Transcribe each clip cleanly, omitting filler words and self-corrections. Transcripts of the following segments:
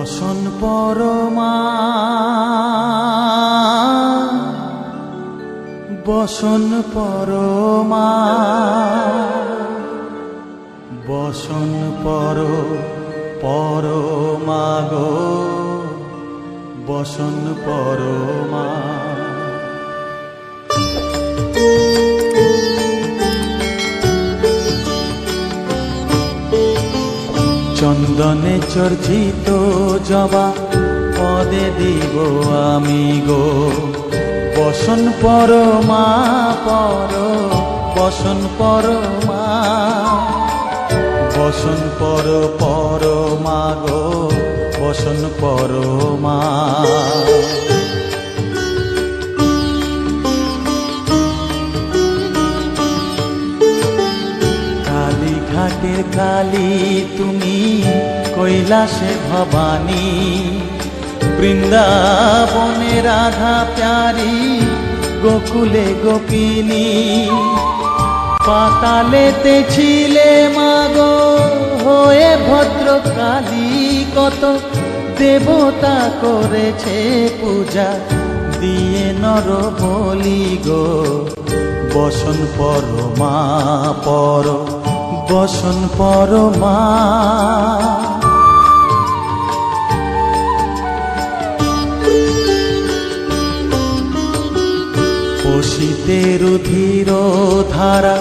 বসন পরমা বসন পরমা বসন পরমা গো বসন পরমা। চন্দনে চর্চিত জবা পদে দিব আমি গো বসন পরমা বসন পরমা বসন পরমা গো বসন পরমা। কালীঘাটের কালী তুমি কৈলাসে ভবানী, বৃন্দাবনে রাধা প্যারি গোকুলে গোপিনী। পাতালেতে ছিলে মাগো হয়ে ভদ্রকালী, কত দেবতা করেছে পূজা দিয়ে নর বলি গো বসন পরমা বসন পরমা। পশিতে রুধির ধারা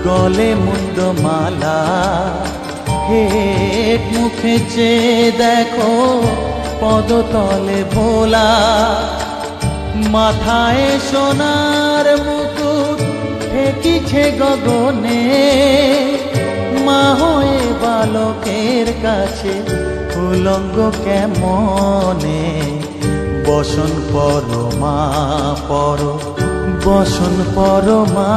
গলে মুন্ডমালা, হেট মুখে চেয়ে দেখো পদতলে ভোলা। মাথায় সোনার মুকুট ঠেকিছে গগনে, মা হয়ে বালকের কাছে উলঙ্গ কেমনে বসন পরমা বসন পরমা।